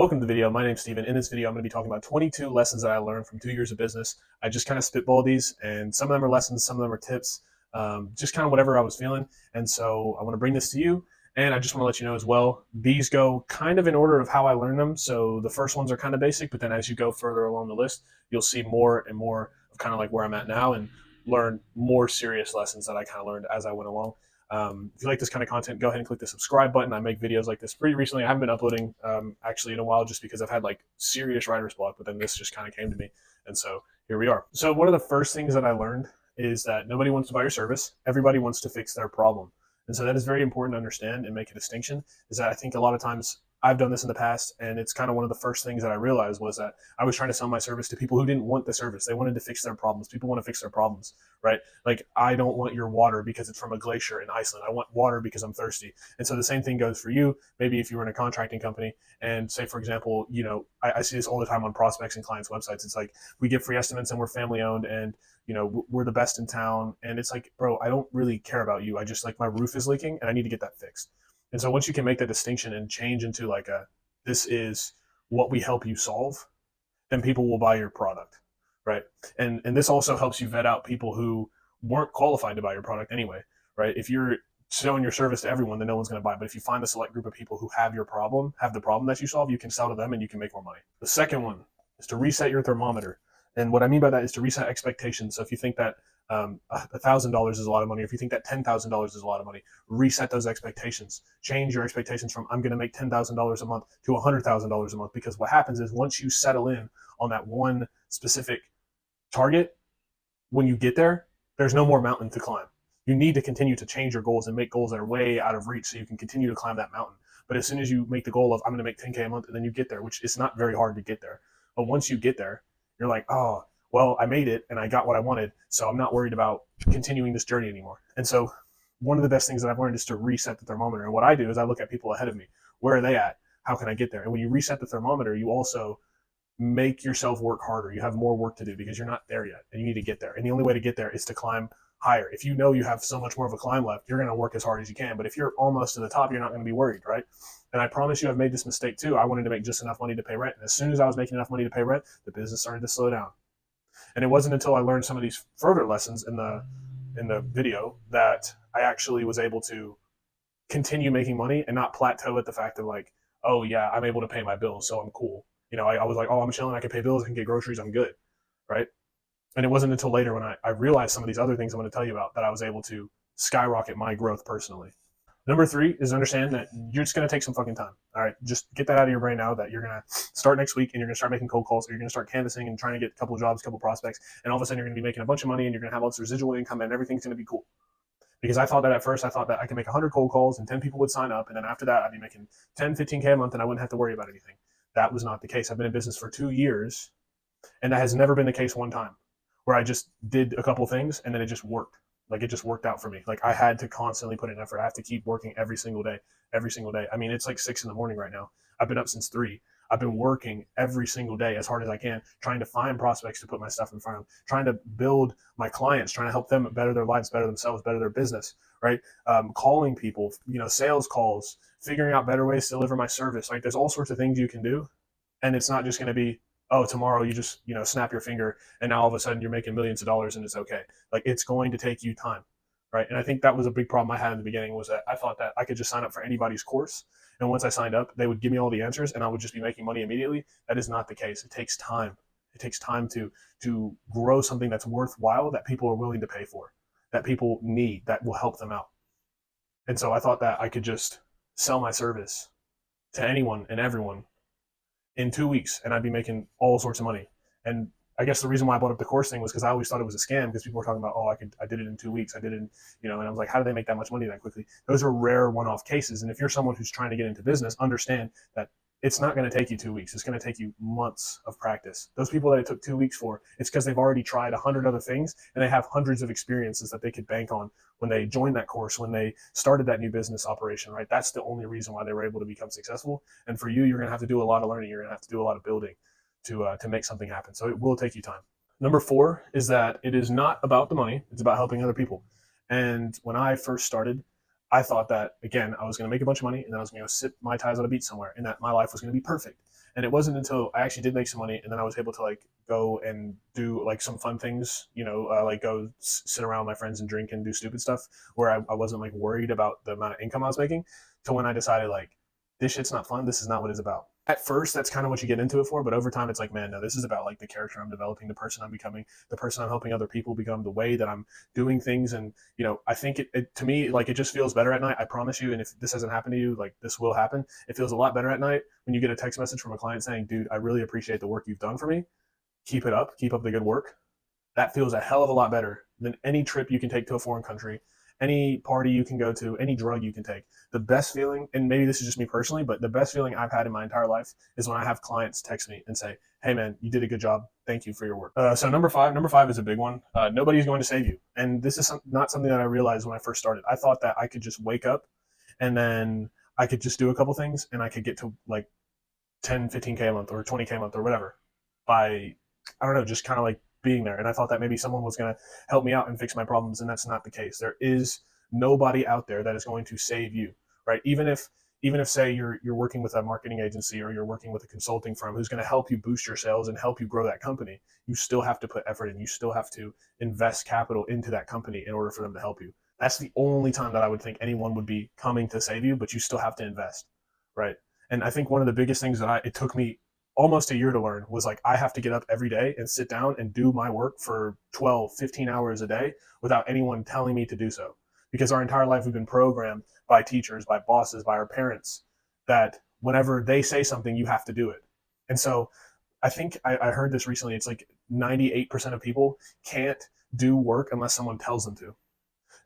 Welcome to the video. My name's Steven. In this video, I'm going to be talking about 22 lessons that I learned from 2 years of business. I just kind of spitball these, and some of them are lessons, some of them are tips, just kind of whatever I was feeling. And so I want to bring this to you, and I just want to let you know as well, these go kind of in order of how I learned them. So the first ones are kind of basic, but then as you go further along the list, you'll see more and more of kind of like where I'm at now and learn more serious lessons that I kind of learned as I went along. If you like this kind of content, go ahead and click the subscribe button. I make videos like this pretty recently. I haven't been uploading actually in a while just because I've had like serious writer's block, but then this just kind of came to me. And so here we are. So one of the first things that I learned is that nobody wants to buy your service. Everybody wants to fix their problem. And so that is very important to understand and make a distinction, is that I think a lot of times I've done this in the past, and it's kind of one of the first things that I realized was that I was trying to sell my service to people who didn't want the service. They wanted to fix their problems. People want to fix their problems, right? Like, I don't want your water because it's from a glacier in Iceland. I want water because I'm thirsty. And so the same thing goes for you. Maybe if you were in a contracting company and say, for example, I see this all the time on prospects and clients' websites. It's like, we give free estimates and we're family owned and we're the best in town. And it's like, bro, I don't really care about you. I just, like, my roof is leaking and I need to get that fixed. And so once you can make that distinction and change into like this is what we help you solve, then people will buy your product, right? And this also helps you vet out people who weren't qualified to buy your product anyway, right? If you're showing your service to everyone, then no one's going to buy it. But if you find a select group of people who have the problem that you solve, you can sell to them and you can make more money. The second one is to reset your thermometer. And what I mean by that is to reset expectations. So if you think that $1,000 is a lot of money, or if you think that $10,000 is a lot of money, reset those expectations. Change your expectations from I'm going to make $10,000 a month to $100,000 a month. Because what happens is once you settle in on that one specific target, when you get there, there's no more mountain to climb. You need to continue to change your goals and make goals that are way out of reach so you can continue to climb that mountain. But as soon as you make the goal of I'm going to make 10K a month, and then you get there, which is not very hard to get there. But once you get there, you're like, oh, well, I made it and I got what I wanted, so I'm not worried about continuing this journey anymore. And so one of the best things that I've learned is to reset the thermometer. And what I do is I look at people ahead of me. Where are they at? How can I get there? And when you reset the thermometer, you also make yourself work harder. You have more work to do because you're not there yet and you need to get there. And the only way to get there is to climb higher. If you know you have so much more of a climb left, you're going to work as hard as you can. But if you're almost to the top, you're not going to be worried, right? And I promise you, I've made this mistake too. I wanted to make just enough money to pay rent. And as soon as I was making enough money to pay rent, the business started to slow down. And it wasn't until I learned some of these further lessons in the video that I actually was able to continue making money and not plateau at the fact of like, oh yeah, I'm able to pay my bills, so I'm cool. I was like, oh, I'm chilling, I can pay bills, I can get groceries, I'm good, right? And it wasn't until later when I realized some of these other things I'm going to tell you about that I was able to skyrocket my growth personally. Number 3 is understand that you're just going to take some fucking time. All right, just get that out of your brain now that you're going to start next week and you're going to start making cold calls, or you're going to start canvassing and trying to get a couple of jobs, a couple of prospects, and all of a sudden you're going to be making a bunch of money and you're going to have all this residual income and everything's going to be cool. Because I thought that at first, I thought that I could make 100 cold calls and 10 people would sign up, and then after that I'd be making 10, 15K a month and I wouldn't have to worry about anything. That was not the case. I've been in business for 2 years, and that has never been the case one time where I just did a couple things and then it just worked. Like, it just worked out for me. Like, I had to constantly put in effort. I have to keep working every single day. I mean, it's like 6 a.m. right now. I've been up since 3. I've been working every single day as hard as I can, trying to find prospects to put my stuff in front of them, trying to build my clients, trying to help them better their lives, better themselves, better their business, right? Calling people, sales calls, figuring out better ways to deliver my service. Like, there's all sorts of things you can do. And it's not just going to be, oh, tomorrow you just, snap your finger and now all of a sudden you're making millions of dollars and it's okay. Like, it's going to take you time, right? And I think that was a big problem I had in the beginning, was that I thought that I could just sign up for anybody's course. And once I signed up, they would give me all the answers and I would just be making money immediately. That is not the case. It takes time. It takes time to grow something that's worthwhile, that people are willing to pay for, that people need, that will help them out. And so I thought that I could just sell my service to anyone and everyone in 2 weeks and I'd be making all sorts of money. And I guess the reason why I brought up the course thing was because I always thought it was a scam, because people were talking about, oh, I did it in 2 weeks. I did it, and I was like, how do they make that much money that quickly? Those are rare one-off cases. And if you're someone who's trying to get into business, understand that it's not going to take you 2 weeks. It's going to take you months of practice. Those people that it took 2 weeks for, it's because they've already tried 100 other things and they have hundreds of experiences that they could bank on when they joined that course, when they started that new business operation, right? That's the only reason why they were able to become successful. And for you, you're going to have to do a lot of learning. You're going to have to do a lot of building to make something happen. So it will take you time. Number 4 is that it is not about the money. It's about helping other people. And when I first started, I thought that, again, I was going to make a bunch of money and then I was going to go sip Mai Tais on a beach somewhere and that my life was going to be perfect. And it wasn't until I actually did make some money, and then I was able to like go and do like some fun things, like go sit around with my friends and drink and do stupid stuff, where I wasn't like worried about the amount of income I was making, to when I decided like, this shit's not fun. This is not what it's about. At first, that's kind of what you get into it for, but over time, it's like, man, no, this is about like the character I'm developing, the person I'm becoming, the person I'm helping other people become, the way that I'm doing things. And I think it to me, like, it just feels better at night. I promise you. And if this hasn't happened to you, like, this will happen. It feels a lot better at night when you get a text message from a client saying, dude, I really appreciate the work you've done for me. Keep it up. Keep up the good work. That feels a hell of a lot better than any trip you can take to a foreign country, any party you can go to, any drug you can take. The best feeling, and maybe this is just me personally, but the best feeling I've had in my entire life is when I have clients text me and say, hey man, you did a good job. Thank you for your work. So number five is a big one. Nobody's going to save you. And this is not something that I realized when I first started. I thought that I could just wake up and then I could just do a couple things and I could get to like 10, 15K a month or 20K a month or whatever by, I don't know, just kind of like being there. And I thought that maybe someone was going to help me out and fix my problems. And that's not the case. There is nobody out there that is going to save you, right? Even if say you're working with a marketing agency or you're working with a consulting firm who's going to help you boost your sales and help you grow that company, you still have to put effort in. You still have to invest capital into that company in order for them to help you. That's the only time that I would think anyone would be coming to save you, but you still have to invest, right? And I think one of the biggest things that it took me almost a year to learn was like, I have to get up every day and sit down and do my work for 12, 15 hours a day without anyone telling me to do so. Because our entire life we've been programmed by teachers, by bosses, by our parents, that whenever they say something, you have to do it. And so I think I heard this recently. It's like 98% of people can't do work unless someone tells them to.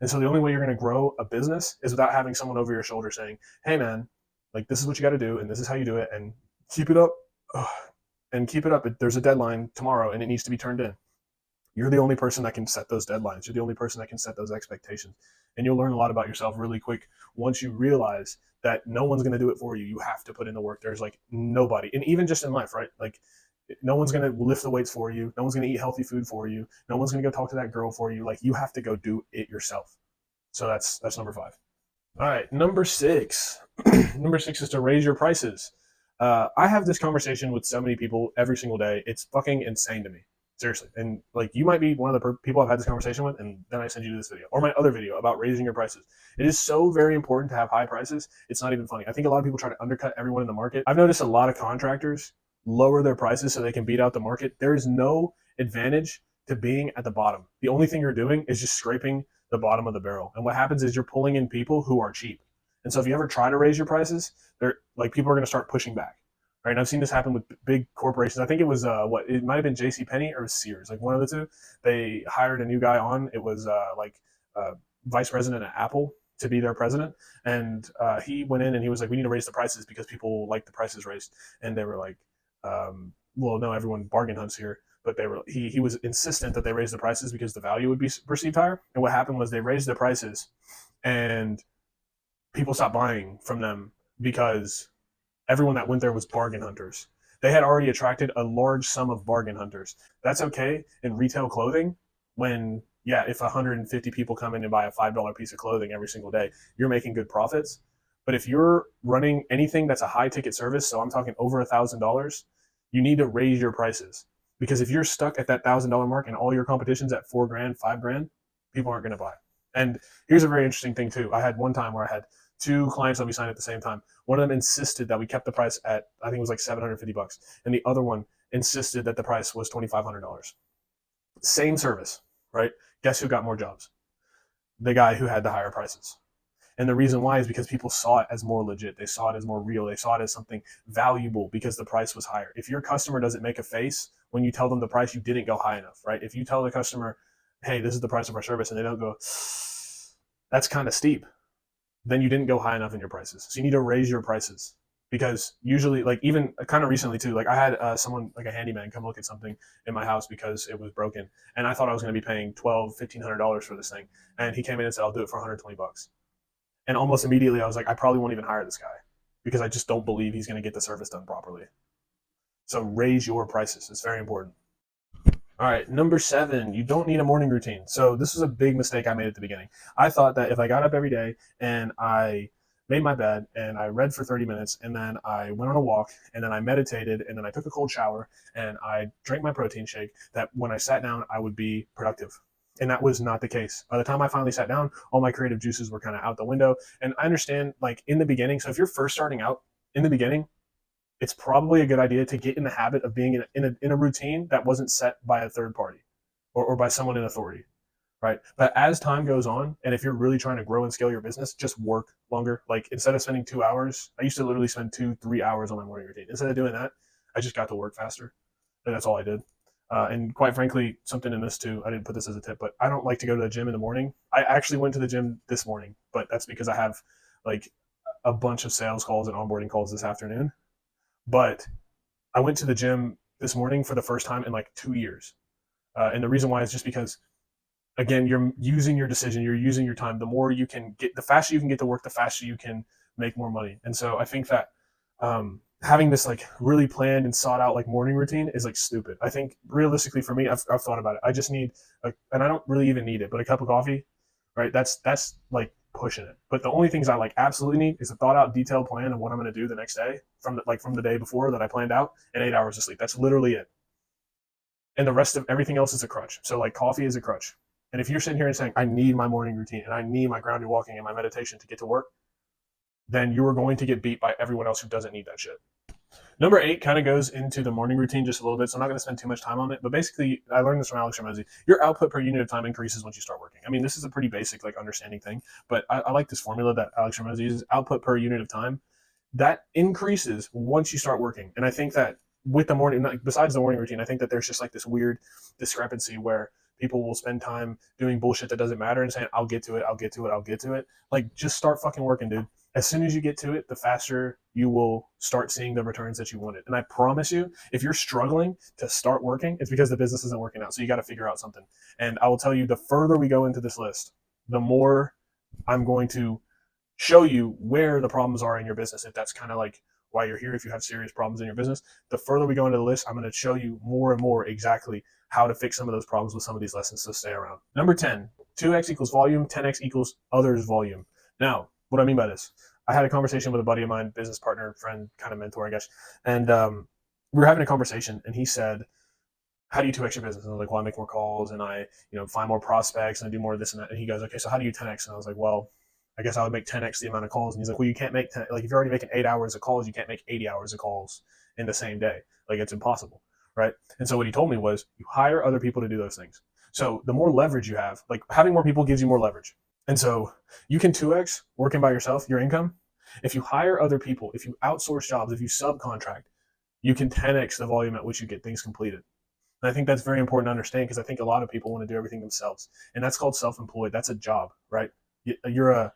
And so the only way you're going to grow a business is without having someone over your shoulder saying, hey man, like, this is what you got to do and this is how you do it, and keep it up. And keep it up. There's a deadline tomorrow and it needs to be turned in. You're the only person that can set those deadlines. You're the only person that can set those expectations. And you'll learn a lot about yourself really quick once you realize that no one's going to do it for you. You have to put in the work. There's like nobody. And even just in life, right? Like, no one's going to lift the weights for you. No one's going to eat healthy food for you. No one's going to go talk to that girl for you. Like, you have to go do it yourself. So that's number 5. All right, number 6. Number 6 is to raise your prices. I have this conversation with so many people every single day. It's fucking insane to me. Seriously. And like, you might be one of the people I've had this conversation with, and then I send you this video or my other video about raising your prices. It is so very important to have high prices. It's not even funny. I think a lot of people try to undercut everyone in the market. I've noticed a lot of contractors lower their prices so they can beat out the market. There is no advantage to being at the bottom. The only thing you're doing is just scraping the bottom of the barrel. And what happens is you're pulling in people who are cheap. And so if you ever try to raise your prices, they're like, people are going to start pushing back. Right? And I've seen this happen with big corporations. I think it was it might have been JCPenney or Sears, like one of the two. They hired a new guy on. It was vice president at Apple to be their president, and he went in and he was like, "We need to raise the prices because people like the prices raised." And they were like, "Well, no, everyone bargain hunts here." But he was insistent that they raise the prices because the value would be perceived higher. And what happened was they raised the prices, and people stopped buying from them because everyone that went there was bargain hunters. They had already attracted a large sum of bargain hunters. That's okay in retail clothing when, if 150 people come in and buy a $5 piece of clothing every single day, you're making good profits. But if you're running anything that's a high ticket service, so I'm talking over $1,000, you need to raise your prices. Because if you're stuck at that $1,000 mark and all your competition's at $4,000, $5,000, people aren't going to buy. And here's a very interesting thing too. I had one time where I had 2 clients that we signed at the same time. One of them insisted that we kept the price at, I think it was like $750, and the other one insisted that the price was $2,500. Same service, right? Guess who got more jobs? The guy who had the higher prices. And the reason why is because people saw it as more legit. They saw it as more real. They saw it as something valuable because the price was higher. If your customer doesn't make a face when you tell them the price, you didn't go high enough, right? If you tell the customer, hey, this is the price of our service, and they don't go, that's kind of steep, then you didn't go high enough in your prices. So you need to raise your prices, because usually, like, even kind of recently too, like I had someone, like a handyman, come look at something in my house because it was broken. And I thought I was going to be paying $1,200, $1,500 for this thing. And he came in and said, I'll do it for $120. And almost immediately I was like, I probably won't even hire this guy because I just don't believe he's going to get the service done properly. So raise your prices. It's very important. All right, number 7, you don't need a morning routine. So this was a big mistake I made at the beginning. I thought that if I got up every day and I made my bed, and I read for 30 minutes, and then I went on a walk, and then I meditated, and then I took a cold shower, and I drank my protein shake, that when I sat down, I would be productive. And that was not the case. By the time I finally sat down, all my creative juices were kind of out the window. And I understand, like, in the beginning, so if you're first starting out in the beginning, it's probably a good idea to get in the habit of being in a routine that wasn't set by a third party, or by someone in authority, right? But as time goes on, and if you're really trying to grow and scale your business, just work longer. Like, instead of spending 2 hours, I used to literally spend 2-3 hours on my morning routine. Instead of doing that, I just got to work faster. And that's all I did. And quite frankly, something in this too, I didn't put this as a tip, but I don't like to go to the gym in the morning. I actually went to the gym this morning, but that's because I have like a bunch of sales calls and onboarding calls this afternoon. But I went to the gym this morning for the first time in like 2 years. And the reason why is just because, again, you're using your decision, you're using your time. The more you can get, the faster you can get to work, the faster you can make more money. And so I think that having this like really planned and sought out like morning routine is like stupid. I think realistically for me, I've thought about it. I just need, and I don't really even need it, but a cup of coffee, right? That's like pushing it. But the only things I like absolutely need is a thought out, detailed plan of what I'm going to do the next day from the day before that I planned out, and 8 hours of sleep. That's literally it. And the rest of everything else is a crutch. So like coffee is a crutch. And if you're sitting here and saying, I need my morning routine and I need my grounded walking and my meditation to get to work, then you are going to get beat by everyone else who doesn't need that shit. Number 8 kind of goes into the morning routine just a little bit, so I'm not going to spend too much time on it. But basically, I learned this from Alex Ramosi. Your output per unit of time increases once you start working. I mean, this is a pretty basic, like, understanding thing, but I like this formula that Alex Ramosi uses. Output per unit of time, that increases once you start working. And I think that with the morning, besides the morning routine, I think that there's just like this weird discrepancy where people will spend time doing bullshit that doesn't matter and saying, I'll get to it, I'll get to it, I'll get to it. Like, just start fucking working, dude. As soon as you get to it, the faster you will start seeing the returns that you wanted. And I promise you, if you're struggling to start working, it's because the business isn't working out. So you got to figure out something. And I will tell you, the further we go into this list, the more I'm going to show you where the problems are in your business. If that's kind of like why you're here, if you have serious problems in your business, the further we go into the list, I'm going to show you more and more exactly how to fix some of those problems with some of these lessons. So stay around. Number 10, 2x equals volume, 10x equals others volume. Now, what do I mean by this? I had a conversation with a buddy of mine, business partner, friend, kind of mentor, I guess. And we were having a conversation, and he said, how do you 2x your business? And I was like, well, I make more calls, and I find more prospects, and I do more of this and that. And he goes, okay, so how do you 10x? And I was like, well, I guess I would make 10x the amount of calls. And he's like, well, you can't make 10, like, if you're already making 8 hours of calls, you can't make 80 hours of calls in the same day. Like, it's impossible, right? And so what he told me was, you hire other people to do those things. So the more leverage you have, like, having more people gives you more leverage. And so you can 2x working by yourself, your income. If you hire other people, if you outsource jobs, if you subcontract, you can 10x the volume at which you get things completed. And I think that's very important to understand, because I think a lot of people want to do everything themselves. And that's called self-employed. That's a job, right? You're a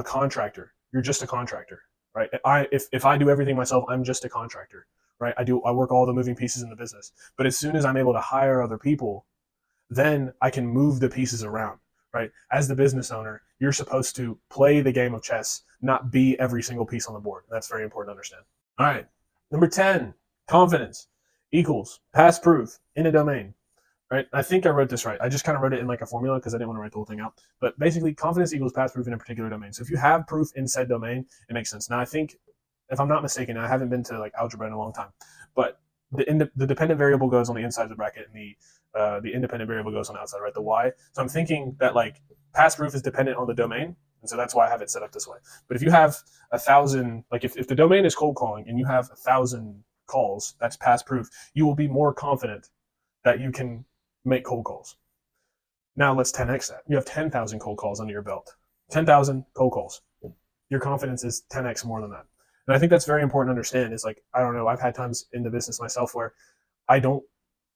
contractor. You're just a contractor, right? If I do everything myself, I'm just a contractor, right? I work all the moving pieces in the business. But as soon as I'm able to hire other people, then I can move the pieces around. Right? As the business owner, you're supposed to play the game of chess, not be every single piece on the board. That's very important to understand. All right. Number 10, confidence equals past proof in a domain. Right? I think I wrote this right. I just kind of wrote it in like a formula because I didn't want to write the whole thing out. But basically, confidence equals past proof in a particular domain. So if you have proof in said domain, it makes sense. Now, I think, if I'm not mistaken, I haven't been to like algebra in a long time, but the dependent variable goes on the inside of the bracket, and the independent variable goes on the outside, right? The y. So I'm thinking that like past proof is dependent on the domain, and so that's why I have it set up this way. But if you have 1,000, like if the domain is cold calling and you have 1,000 calls, that's past proof. You will be more confident that you can make cold calls. Now let's 10x that. You have 10,000 cold calls under your belt. 10,000 cold calls. Your confidence is 10x more than that. And I think that's very important to understand. Is like, I don't know, I've had times in the business myself where I don't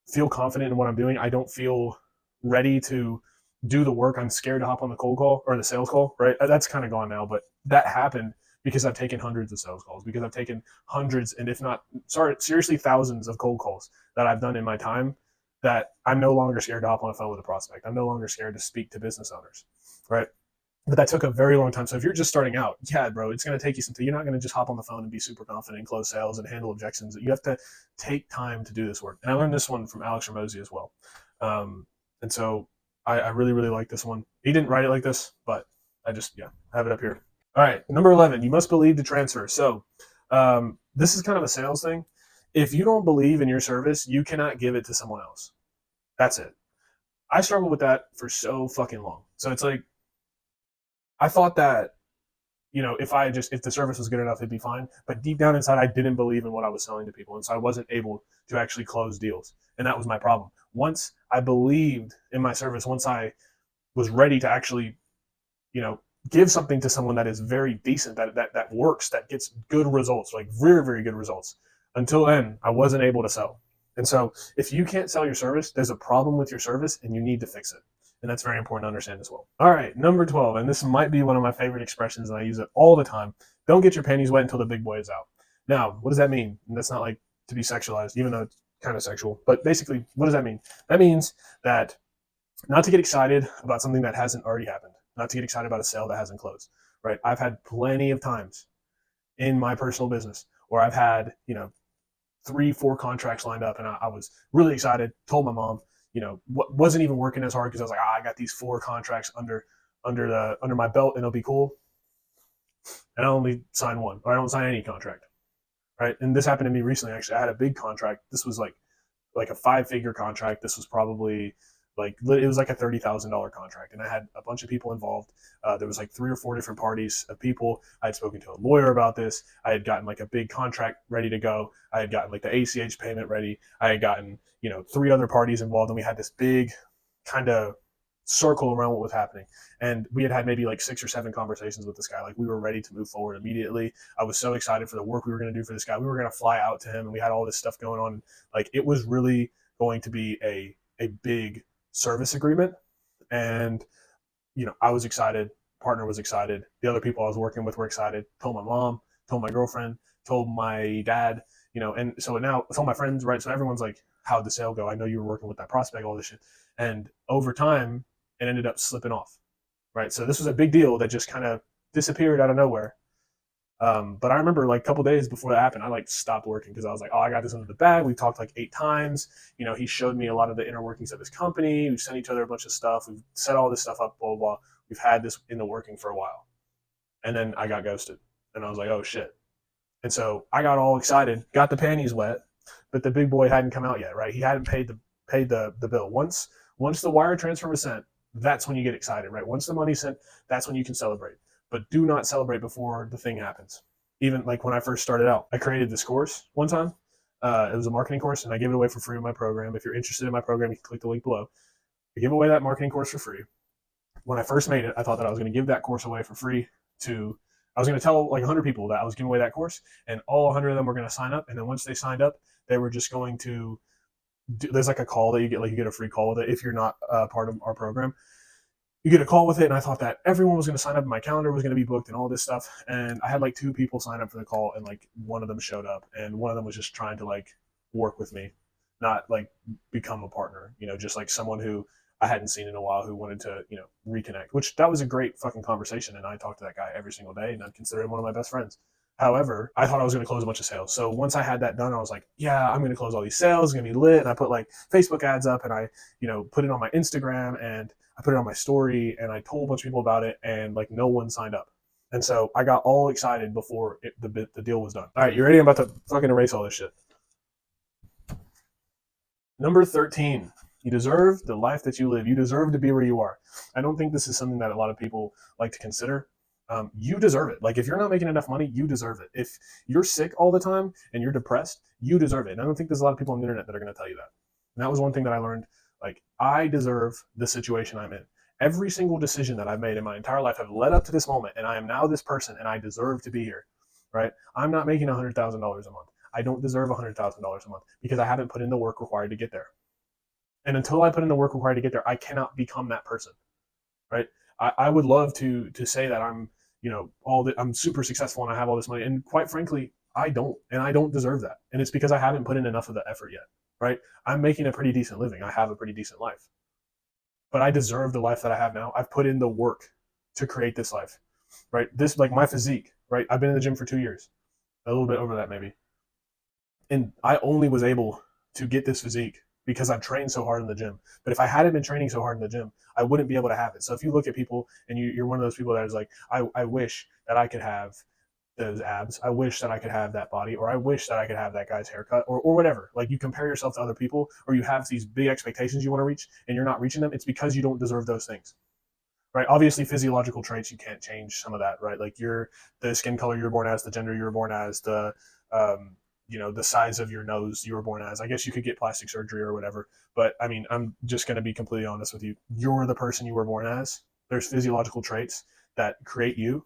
feel confident in what I'm doing. I don't feel ready to do the work. I'm scared to hop on the cold call or the sales call, right? That's kind of gone now, but that happened because I've taken hundreds of sales calls, because I've taken hundreds, and if not, seriously, thousands of cold calls that I've done in my time, that I'm no longer scared to hop on a phone with a prospect. I'm no longer scared to speak to business owners, right? But that took a very long time. So if you're just starting out, yeah, bro, it's going to take you some time. You're not going to just hop on the phone and be super confident and close sales and handle objections. You have to take time to do this work. And I learned this one from Alex Ramosi as well. And so I really, really like this one. He didn't write it like this, but I have it up here. All right, number 11, you must believe to transfer. So this is kind of a sales thing. If you don't believe in your service, you cannot give it to someone else. That's it. I struggled with that for so fucking long. So it's like, I thought that, if the service was good enough, it'd be fine. But deep down inside, I didn't believe in what I was selling to people. And so I wasn't able to actually close deals. And that was my problem. Once I believed in my service, once I was ready to actually, you know, give something to someone that is very decent, that works, that gets good results, like very, very good results. Until then, I wasn't able to sell. And so if you can't sell your service, there's a problem with your service and you need to fix it. And that's very important to understand as well. All right, number 12, and this might be one of my favorite expressions, and I use it all the time. Don't get your panties wet until the big boy is out. Now, what does that mean? And that's not like to be sexualized, even though it's kind of sexual. But basically, what does that mean? That means that not to get excited about something that hasn't already happened, not to get excited about a sale that hasn't closed, right? I've had plenty of times in my personal business where I've had, 3-4 contracts lined up, and I was really excited, told my mom, wasn't even working as hard because I was like, I got these 4 contracts under my belt and it'll be cool. And I only sign one, or I don't sign any contract, right? And this happened to me recently. Actually, I had a big contract. This was like a 5-figure contract. This was probably it was like a $30,000 contract, and I had a bunch of people involved. There was like 3 or 4 different parties of people. I had spoken to a lawyer about this. I had gotten like a big contract ready to go. I had gotten like the ACH payment ready. I had gotten 3 other parties involved, and we had this big kind of circle around what was happening. And we had maybe like 6 or 7 conversations with this guy. Like, we were ready to move forward immediately. I was so excited for the work we were going to do for this guy. We were going to fly out to him, and we had all this stuff going on. Like, it was really going to be a big service agreement. And I was excited, partner was excited, the other people I was working with were excited, told my mom, told my girlfriend, told my dad, and so now told my friends, right? So everyone's like, how'd the sale go? I know you were working with that prospect, all this shit. And over time it ended up slipping off, right? So this was a big deal that just kind of disappeared out of nowhere. But I remember like a couple days before that happened, I like stopped working because I was like, oh, I got this under the bag. We talked like 8 times. He showed me a lot of the inner workings of his company. We've sent each other a bunch of stuff. We've set all this stuff up, blah, blah, blah. We've had this in the working for a while. And then I got ghosted. And I was like, oh shit. And so I got all excited, got the panties wet, but the big boy hadn't come out yet, right? He hadn't paid the bill. Once the wire transfer was sent, that's when you get excited, right? Once the money's sent, that's when you can celebrate. But do not celebrate before the thing happens. Even like when I first started out, I created this course one time. It was a marketing course, and I gave it away for free in my program. If you're interested in my program, you can click the link below. I give away that marketing course for free. When I first made it, I thought that I was going to give that course away for free I was going to tell like 100 people that I was giving away that course, and all 100 of them were going to sign up. And then once they signed up, they were just going to there's like a call that you get, like you get a free call with it if you're not part of our program. You get a call with it, and I thought that everyone was going to sign up, and my calendar was going to be booked and all this stuff. And I had like 2 people sign up for the call, and like one of them showed up, and one of them was just trying to like work with me, not like become a partner, just like someone who I hadn't seen in a while who wanted to, reconnect, which that was a great fucking conversation. And I talked to that guy every single day, and I'd consider him one of my best friends. However, I thought I was going to close a bunch of sales. So once I had that done, I was like, yeah, I'm going to close all these sales. It's going to be lit. And I put like Facebook ads up, and I, put it on my Instagram, and I put it on my story, and I told a bunch of people about it, and like no one signed up. And so I got all excited before the deal was done. All right, you ready? I'm about to fucking erase all this shit. Number 13, you deserve the life that you live. You deserve to be where you are. I don't think this is something that a lot of people like to consider. You deserve it. Like, if you're not making enough money, you deserve it. If you're sick all the time and you're depressed, you deserve it. And I don't think there's a lot of people on the internet that are going to tell you that. And that was one thing that I learned. Like, I deserve the situation I'm in. Every single decision that I've made in my entire life have led up to this moment, and I am now this person, and I deserve to be here, right? I'm not making $100,000 a month. I don't deserve $100,000 a month because I haven't put in the work required to get there. And until I put in the work required to get there, I cannot become that person, right? I would love to say that I'm, I'm super successful and I have all this money. And quite frankly, I don't, and I don't deserve that. And it's because I haven't put in enough of the effort yet, right? I'm making a pretty decent living. I have a pretty decent life, but I deserve the life that I have now. I've put in the work to create this life, right? This, like my physique, right? I've been in the gym for 2 years, a little bit over that maybe. And I only was able to get this physique because I've trained so hard in the gym. But if I hadn't been training so hard in the gym, I wouldn't be able to have it. So if you look at people and you're one of those people that is like, I wish that I could have those abs. I wish that I could have that body, or I wish that I could have that guy's haircut, or whatever. Like, you compare yourself to other people, or you have these big expectations you want to reach and you're not reaching them. It's because you don't deserve those things. Right? Obviously, physiological traits, you can't change some of that, right? Like the skin color you're born as, the gender you're born as, the the size of your nose you were born as. I guess you could get plastic surgery or whatever. But I mean, I'm just going to be completely honest with you. You're the person you were born as. There's physiological traits that create you,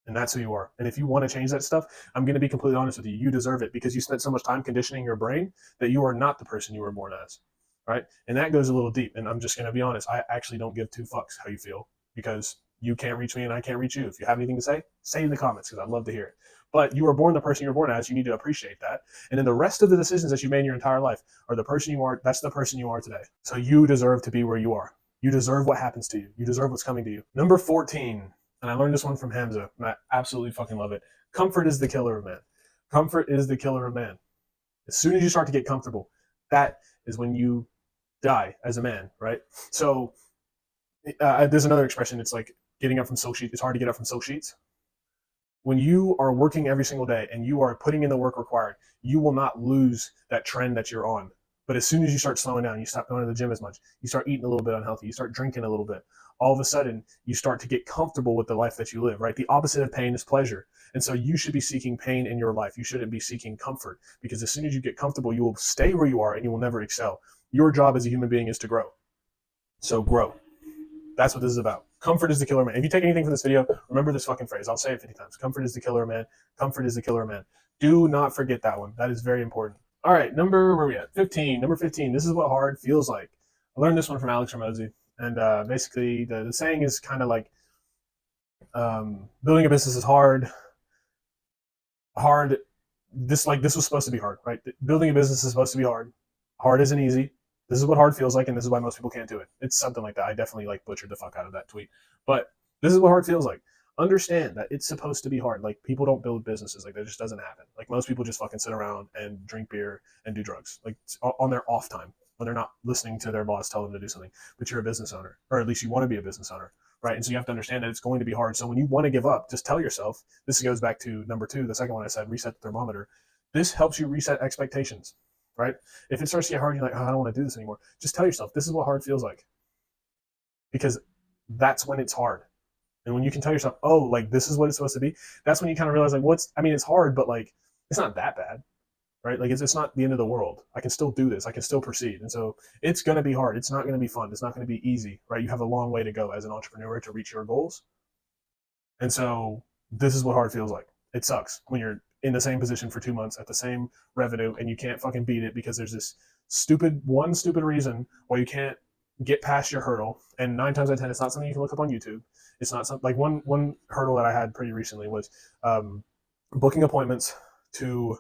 and that's who you are. And if you want to change that stuff, I'm going to be completely honest with you. You deserve it because you spent so much time conditioning your brain that you are not the person you were born as. Right? And that goes a little deep. And I'm just going to be honest. I actually don't give two fucks how you feel, because you can't reach me and I can't reach you. If you have anything to say in the comments, because I'd love to hear it. But you were born the person you were born as. You need to appreciate that. And then the rest of the decisions that you made in your entire life are the person you are. That's the person you are today. So you deserve to be where you are. You deserve what happens to you. You deserve what's coming to you. Number 14. And I learned this one from Hamza, and I absolutely fucking love it. Comfort is the killer of man. Comfort is the killer of man. As soon as you start to get comfortable, that is when you die as a man, right? So there's another expression. It's like getting up from silk sheets. It's hard to get up from silk sheets. When you are working every single day and you are putting in the work required, you will not lose that trend that you're on. But as soon as you start slowing down, you stop going to the gym as much, you start eating a little bit unhealthy, you start drinking a little bit, all of a sudden you start to get comfortable with the life that you live, right? The opposite of pain is pleasure. And so you should be seeking pain in your life. You shouldn't be seeking comfort, because as soon as you get comfortable, you will stay where you are and you will never excel. Your job as a human being is to grow. So grow. That's what this is about. Comfort is the killer man. If you take anything from this video, remember this fucking phrase. I'll say it 50 times. Comfort is the killer man. Comfort is the killer man. Do not forget that one. That is very important. All right, where are we at? 15. Number 15. This is what hard feels like. I learned this one from Alex Ramosi. And basically, the saying is kind of like, building a business is hard. This was supposed to be hard, right? Building a business is supposed to be hard. Hard isn't easy. This is what hard feels like, and this is why most people can't do it. It's something like that. I definitely butchered the fuck out of that tweet. But this is what hard feels like. Understand that it's supposed to be hard. Like, people don't build businesses. Like, that just doesn't happen. Like, most people just fucking sit around and drink beer and do drugs, like, on their off time, when they're not listening to their boss tell them to do something. But you're a business owner, or at least you want to be a business owner, right? And so you have to understand that it's going to be hard. So when you want to give up, just tell yourself, this goes back to number 2, the second one I said, reset the thermometer. This helps you reset expectations. Right? If it starts to get hard, you're like, oh, I don't want to do this anymore. Just tell yourself, this is what hard feels like. Because that's when it's hard. And when you can tell yourself, oh, like, this is what it's supposed to be, that's when you kind of realize, like, it's hard, but, like, it's not that bad. Right? Like, it's not the end of the world. I can still do this. I can still proceed. And so it's going to be hard. It's not going to be fun. It's not going to be easy. Right? You have a long way to go as an entrepreneur to reach your goals. And so this is what hard feels like. It sucks when you're in the same position for 2 months at the same revenue and you can't fucking beat it because there's this stupid reason why you can't get past your hurdle. And 9 times out of 10, it's not something you can look up on YouTube. It's not something like one hurdle that I had pretty recently was booking appointments to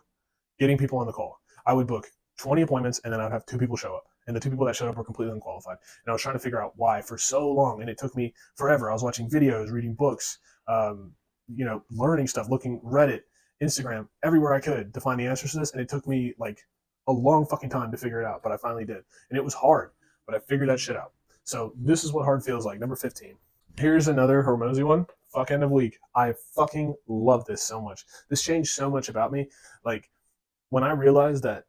getting people on the call. I would book 20 appointments and then I'd have 2 people show up. And the 2 people that showed up were completely unqualified. And I was trying to figure out why for so long. And it took me forever. I was watching videos, reading books, learning stuff, looking Reddit, Instagram, everywhere I could to find the answers to this. And it took me like a long fucking time to figure it out, but I finally did. And it was hard, but I figured that shit out. So this is what hard feels like. Number 15. Here's another Hormozy one. Fuck end of week. I fucking love this so much. This changed so much about me. Like, when I realized that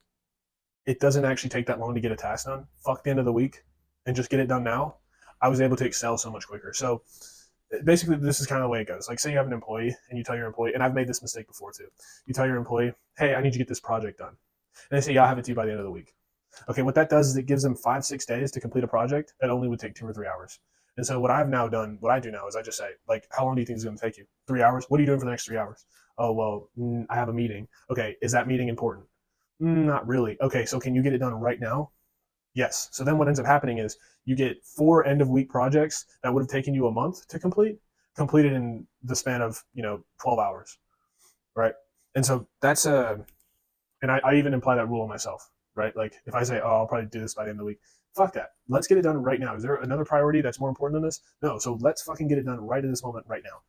it doesn't actually take that long to get a task done, fuck the end of the week and just get it done now, I was able to excel so much quicker. So basically, this is kind of the way it goes. Like, say you have an employee and you tell your employee, and I've made this mistake before too. You tell your employee, hey, I need you to get this project done. And they say, yeah, I'll have it to you by the end of the week. Okay, what that does is it gives them 5-6 days to complete a project that only would take 2 or 3 hours. And so what I do now is I just say, like, how long do you think it's going to take you? 3 hours? What are you doing for the next 3 hours? Oh, well, I have a meeting. Okay, is that meeting important? Not really. Okay, so can you get it done right now? Yes. So then what ends up happening is you get 4 end of week projects that would have taken you a month to completed in the span of 12 hours, right? And so that's and I even imply that rule on myself, right? Like, if I say, oh, I'll probably do this by the end of the week, fuck that. Let's get it done right now. Is there another priority that's more important than this? No. So let's fucking get it done right at this moment, right now.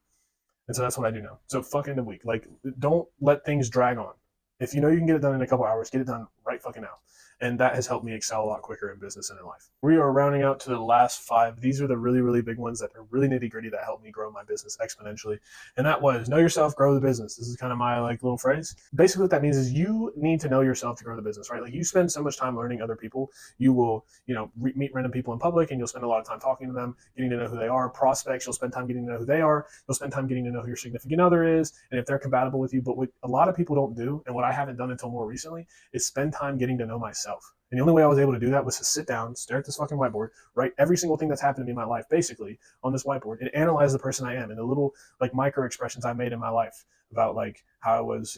And so that's what I do now. So fuck end of week. Like, don't let things drag on. If you know you can get it done in a couple hours, get it done right fucking now. And that has helped me excel a lot quicker in business and in life. We are rounding out to the last 5. These are the really, really big ones that are really nitty gritty that helped me grow my business exponentially. And that was know yourself, grow the business. This is kind of my like little phrase. Basically what that means is you need to know yourself to grow the business, right? Like you spend so much time learning other people. You will, meet random people in public and you'll spend a lot of time talking to them, getting to know who they are. Prospects, you'll spend time getting to know who they are. You'll spend time getting to know who your significant other is and if they're compatible with you. But what a lot of people don't do, and what I haven't done until more recently, is spend time getting to know myself. And the only way I was able to do that was to sit down, stare at this fucking whiteboard, write every single thing that's happened to me in my life, basically, on this whiteboard, and analyze the person I am and the little like micro expressions I made in my life about like how I was,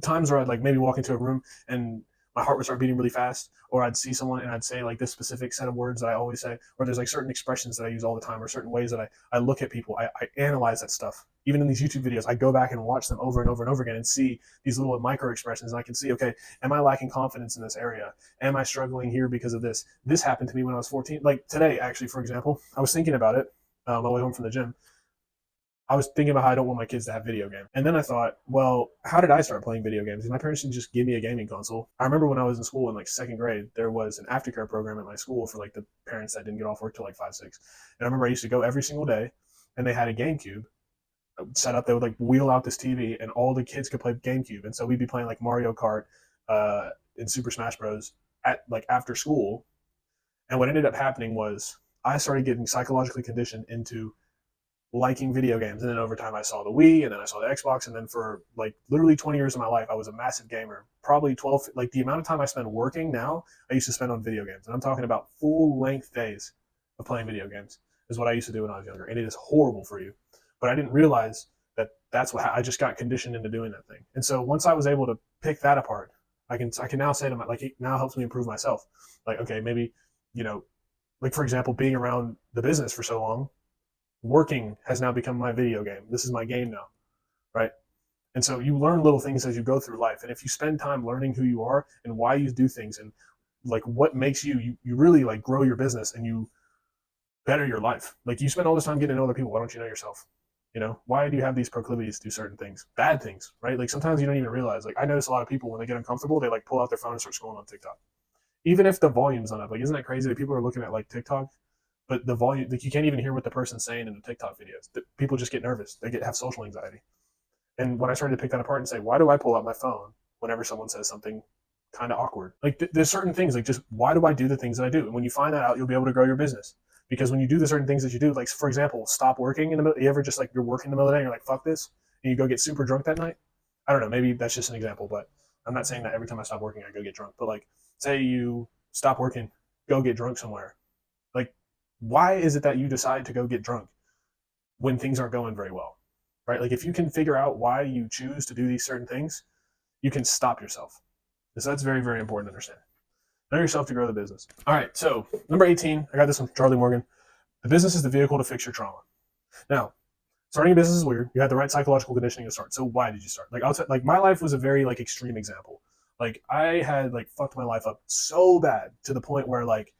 times where I'd like maybe walk into a room and my heart would start beating really fast, or I'd see someone and I'd say like this specific set of words that I always say, or there's like certain expressions that I use all the time, or certain ways that I look at people. I analyze that stuff. Even in these YouTube videos, I go back and watch them over and over and over again and see these little micro expressions. And I can see, okay, am I lacking confidence in this area? Am I struggling here because of this? This happened to me when I was 14. Like today, actually, for example, I was thinking about it on my way home from the gym. I was thinking about how I don't want my kids to have video games. And then I thought, well, how did I start playing video games? My parents didn't just give me a gaming console. I remember when I was in school in like second grade, there was an aftercare program at my school for like the parents that didn't get off work till like 5, 6. And I remember I used to go every single day and they had a GameCube set up. They would like wheel out this TV and all the kids could play GameCube. And so we'd be playing like Mario Kart and Super Smash Bros. At like after school. And what ended up happening was I started getting psychologically conditioned into liking video games. And then over time I saw the Wii and then I saw the Xbox. And then for like literally 20 years of my life, I was a massive gamer. Probably 12, like the amount of time I spend working now, I used to spend on video games. And I'm talking about full length days of playing video games is what I used to do when I was younger. And it is horrible for you. But I didn't realize that that's what I just got conditioned into doing that thing. And so once I was able to pick that apart, I can now say to my, like, it now helps me improve myself. Like, okay, maybe, like for example, being around the business for so long, working has now become my video game. This is my game now, right? And so you learn little things as you go through life. And if you spend time learning who you are and why you do things and like what makes you really like grow your business and you better your life. Like you spend all this time getting to know other people. Why don't you know yourself? Why do you have these proclivities to do certain things? Bad things, right? Like sometimes you don't even realize. Like I notice a lot of people when they get uncomfortable, they like pull out their phone and start scrolling on TikTok. Even if the volume's not up. Like isn't that crazy that people are looking at like TikTok, but the volume, like you can't even hear what the person's saying in the TikTok videos. People just get nervous. They have social anxiety. And when I started to pick that apart and say, why do I pull out my phone whenever someone says something kind of awkward? Like there's certain things, like just why do I do the things that I do? And when you find that out, you'll be able to grow your business. Because when you do the certain things that you do, like for example, stop working in the middle, you ever just like you're working in the middle of the day and you're like, fuck this, and you go get super drunk that night? I don't know, maybe that's just an example, but I'm not saying that every time I stop working, I go get drunk. But like, say you stop working, go get drunk somewhere. Like, why is it that you decide to go get drunk when things aren't going very well, right? Like if you can figure out why you choose to do these certain things, you can stop yourself. So that's very, very important to understand. Know yourself to grow the business. All right, so number 18, I got this one from Charlie Morgan. The business is the vehicle to fix your trauma. Now, starting a business is weird. You had the right psychological conditioning to start. So why did you start? Like like my life was a very like extreme example. Like I had like fucked my life up so bad to the point where like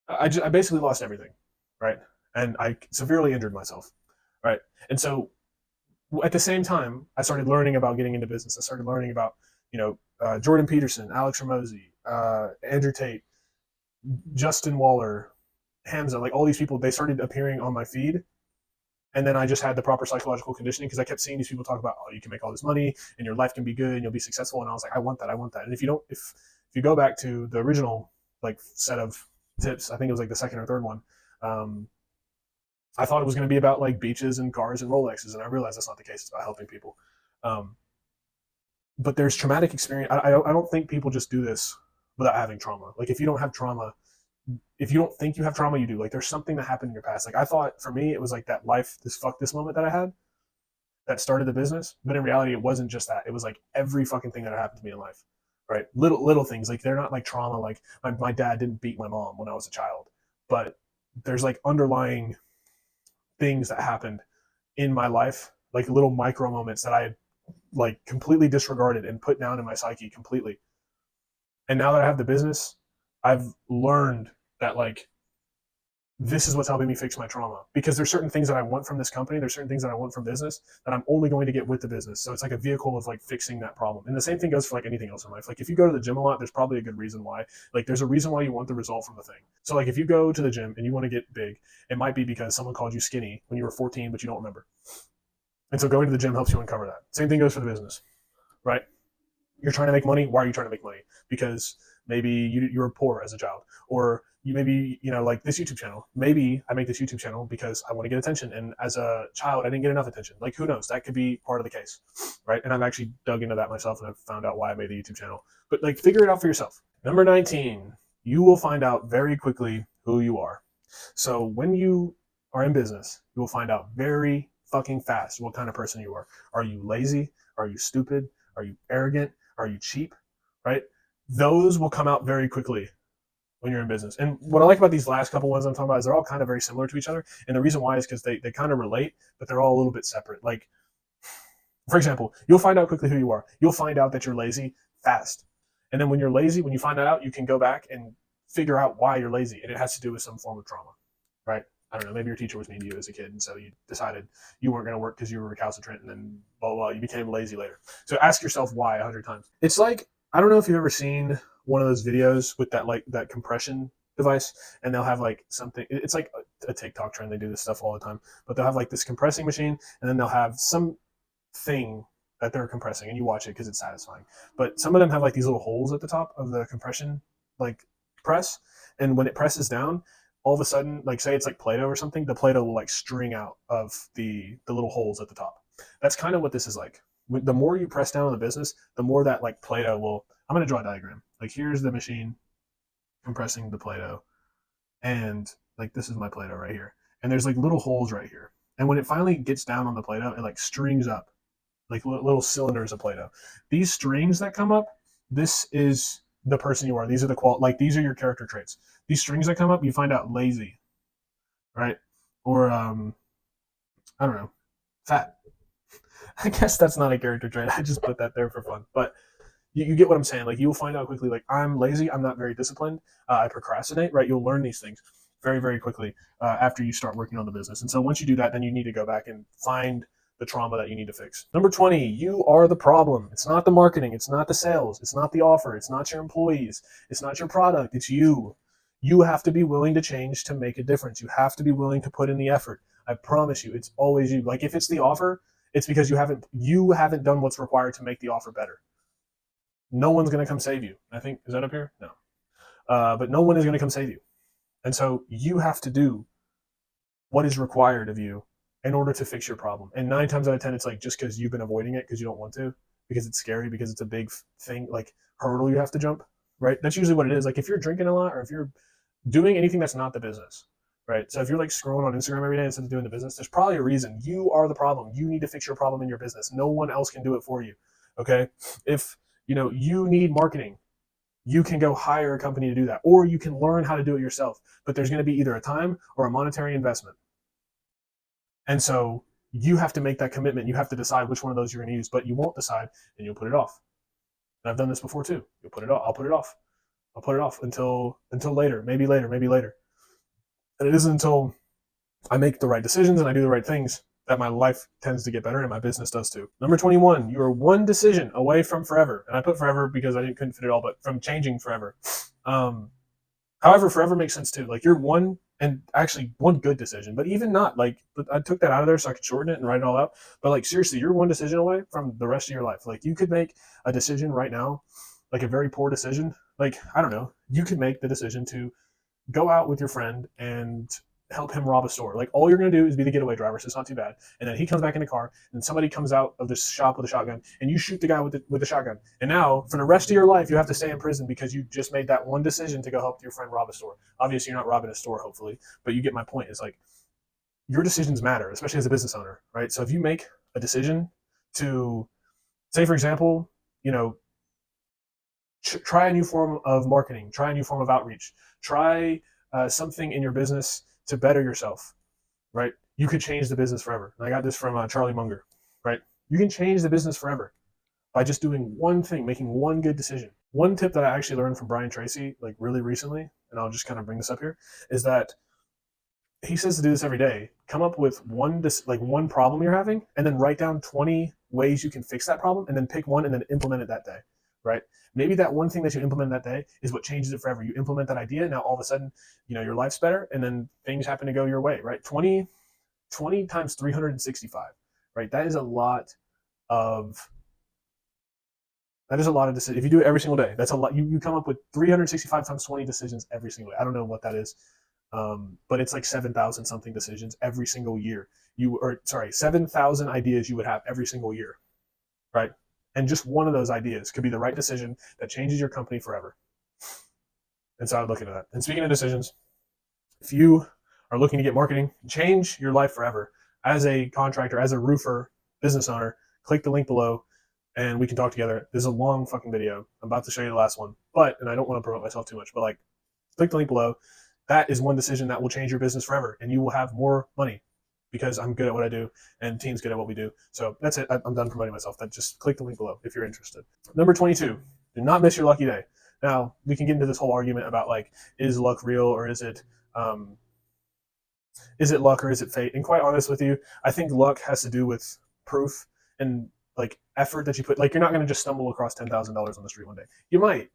I basically lost everything, right? And I severely injured myself, right? And so at the same time, I started learning about getting into business. I started learning about, Jordan Peterson, Alex Ramosi, Andrew Tate, Justin Waller, Hamza, like all these people, they started appearing on my feed. And then I just had the proper psychological conditioning because I kept seeing these people talk about, oh, you can make all this money and your life can be good and you'll be successful. And I was like, I want that. I want that. And if you go back to the original like set of tips, I think it was like the second or third one. I thought it was going to be about like beaches and cars and Rolexes. And I realized that's not the case. It's about helping people. But there's traumatic experience. I don't think people just do this without having trauma. Like if you don't have trauma, if you don't think you have trauma, you do. Like there's something that happened in your past. Like I thought for me, it was like that life, this fuck this moment that I had that started the business. But in reality, it wasn't just that. It was like every fucking thing that happened to me in life, right? Little things. Like they're not like trauma. Like my dad didn't beat my mom when I was a child, but there's like underlying things that happened in my life, like little micro moments that I had like completely disregarded and put down in my psyche completely. And now that I have the business, I've learned that like this is what's helping me fix my trauma, because there's certain things that I want from this company, there's certain things that I want from business that I'm only going to get with the business. So it's like a vehicle of like fixing that problem. And the same thing goes for like anything else in life. Like if you go to the gym a lot, there's probably a good reason why. Like there's a reason why you want the result from the thing. So like if you go to the gym and you want to get big, it might be because someone called you skinny when you were 14 but you don't remember. And so going to the gym helps you uncover that. Same thing goes for the business, right? You're trying to make money. Why are you trying to make money? Because maybe you were poor as a child, or you maybe, like this YouTube channel. Maybe I make this YouTube channel because I want to get attention, and as a child I didn't get enough attention. Like who knows? That could be part of the case, right? And I've actually dug into that myself, and I've found out why I made the YouTube channel. But like, figure it out for yourself. Number 19, you will find out very quickly who you are. So when you are in business, you will find out very fucking fast what kind of person you are. Are you lazy? Are you stupid? Are you arrogant? Are you cheap? Right? Those will come out very quickly when you're in business. And what I like about these last couple ones I'm talking about is they're all kind of very similar to each other. And the reason why is because they kind of relate, but they're all a little bit separate. Like, for example, you'll find out quickly who you are. You'll find out that you're lazy fast. And then when you're lazy, when you find that out, you can go back and figure out why you're lazy. And it has to do with some form of trauma, right? I don't know, maybe your teacher was mean to you as a kid, and so you decided you weren't going to work because you were recalcitrant, and then blah, blah, blah, you became lazy later. So ask yourself why 100 times. It's like, I don't know if you've ever seen one of those videos with that, like that compression device, and they'll have like something, it's like a TikTok trend, they do this stuff all the time, but they'll have like this compressing machine, and then they'll have some thing that they're compressing, and you watch it because it's satisfying. But some of them have like these little holes at the top of the compression like press, and when it presses down, all of a sudden, like say it's like Play-Doh or something, the Play-Doh will like string out of the little holes at the top. That's kind of what this is like. The more you press down on the business, the more that like Play-Doh will, I'm going to draw a diagram. Like here's the machine compressing the Play-Doh, and like this is my Play-Doh right here. And there's like little holes right here. And when it finally gets down on the Play-Doh, it like strings up like little cylinders of Play-Doh. These strings that come up, this is the person you are. These are like these are your character traits. These strings that come up, you find out lazy, right? Or I don't know, fat. I guess that's not a character trait. I just put that there for fun. But you get what I'm saying. Like you'll find out quickly, like I'm lazy, I'm not very disciplined, I procrastinate, right? You'll learn these things very, very quickly after you start working on the business. And so once you do that, then you need to go back and find the trauma that you need to fix. Number 20, you are the problem. It's not the marketing. It's not the sales. It's not the offer. It's not your employees. It's not your product. It's you. You have to be willing to change to make a difference. You have to be willing to put in the effort. I promise you, it's always you. Like if it's the offer, it's because you haven't done what's required to make the offer better. No one's going to come save you. I think, is that up here? No. But no one is going to come save you. And so you have to do what is required of you in order to fix your problem. And 9 times out of 10, it's like just because you've been avoiding it because you don't want to, because it's scary, because it's a big thing, like hurdle you have to jump, right? That's usually what it is. Like if you're drinking a lot, or if you're doing anything that's not the business, right? So if you're like scrolling on Instagram every day instead of doing the business, there's probably a reason. You are the problem. You need to fix your problem in your business. No one else can do it for you. Okay. If you need marketing, you can go hire a company to do that, or you can learn how to do it yourself. But there's going to be either a time or a monetary investment. And so you have to make that commitment. You have to decide which one of those you're going to use, but you won't decide and you'll put it off. And I've done this before too. You'll put it off. I'll put it off. I'll put it off until later, maybe later, maybe later. And it isn't until I make the right decisions and I do the right things that my life tends to get better, and my business does too. Number 21, you are one decision away from forever. And I put forever because I couldn't fit it all, but from changing forever. However, forever makes sense too. Like you're one good decision, but even not, like I took that out of there so I could shorten it and write it all out. But like seriously, you're one decision away from the rest of your life. Like you could make a decision right now, like a very poor decision. Like, I don't know, you could make the decision to go out with your friend and help him rob a store. Like all you're going to do is be the getaway driver, so it's not too bad. And then he comes back in the car, and somebody comes out of the shop with a shotgun, and you shoot the guy with the shotgun. And now, for the rest of your life, you have to stay in prison because you just made that one decision to go help your friend rob a store. Obviously, you're not robbing a store, hopefully, but you get my point. It's like your decisions matter, especially as a business owner, right? So if you make a decision to, say, for example, try a new form of marketing, try a new form of outreach, try something in your business to better yourself, right? You could change the business forever. And I got this from Charlie Munger, right? You can change the business forever by just doing one thing, making one good decision. One tip that I actually learned from Brian Tracy, like really recently, and I'll just kind of bring this up here, is that he says to do this every day. Come up with one problem you're having, and then write down 20 ways you can fix that problem, and then pick one and then implement it that day, right? Maybe that one thing that you implement that day is what changes it forever. You implement that idea, now all of a sudden, your life's better, and then things happen to go your way, right? 20 times 365, right? Of that is a lot of decisions. If you do it every single day, that's a lot. You come up with 365 times 20 decisions every single day. I don't know what that is, but it's like 7,000 something decisions every single year. 7,000 ideas you would have every single year, right? And just one of those ideas could be the right decision that changes your company forever. And so I would look into that. And speaking of decisions, if you are looking to get marketing, change your life forever. As a contractor, as a roofer, business owner, click the link below and we can talk together. This is a long fucking video. I'm about to show you the last one, and I don't want to promote myself too much, but click the link below. That is one decision that will change your business forever, and you will have more money because I'm good at what I do and the team's good at what we do. So that's it. I'm done promoting myself. Just click the link below if you're interested. Number 22, do not miss your lucky day. Now we can get into this whole argument about is luck real or is it luck or is it fate? And quite honest with you, I think luck has to do with proof and effort that you put. You're not going to just stumble across $10,000 on the street one day. You might,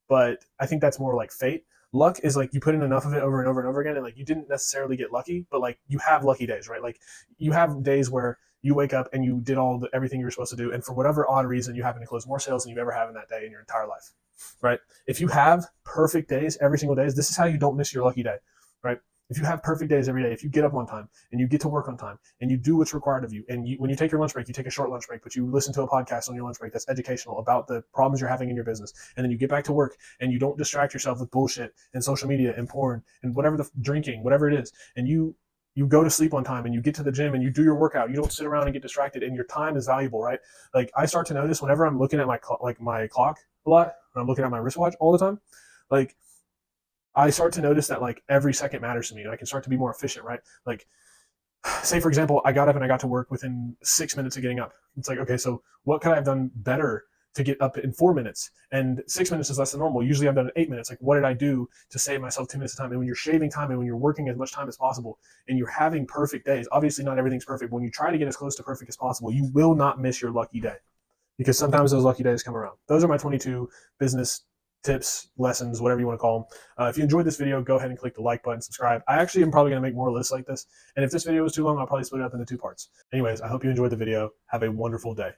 but I think that's more like fate. Luck is you put in enough of it over and over and over again, and you didn't necessarily get lucky, but you have lucky days, right? You have days where you wake up and you did everything you were supposed to do, and for whatever odd reason, you happen to close more sales than you've ever had in that day in your entire life, right? If you have perfect days every single day, this is how you don't miss your lucky day, right? If you have perfect days every day, if you get up on time and you get to work on time and you do what's required of you, and when you take your lunch break, you take a short lunch break, but you listen to a podcast on your lunch break that's educational about the problems you're having in your business, and then you get back to work and you don't distract yourself with bullshit and social media and porn and whatever drinking, whatever it is, and you go to sleep on time and you get to the gym and you do your workout, you don't sit around and get distracted, and your time is valuable, right? I start to notice whenever I'm looking at my clock a lot, when I'm looking at my wristwatch all the time, I start to notice that every second matters to me, and I can start to be more efficient, right? Say for example, I got up and I got to work within 6 minutes of getting up. It's okay, so what could I have done better to get up in 4 minutes? And 6 minutes is less than normal. Usually I've done in 8 minutes. What did I do to save myself 2 minutes of time? And when you're shaving time and when you're working as much time as possible and you're having perfect days, obviously not everything's perfect, but when you try to get as close to perfect as possible, you will not miss your lucky day, because sometimes those lucky days come around. Those are my 22 business tips, lessons, whatever you want to call them. If you enjoyed this video, go ahead and click the like button, subscribe. I actually am probably going to make more lists like this. And if this video was too long, I'll probably split it up into 2 parts. Anyways, I hope you enjoyed the video. Have a wonderful day.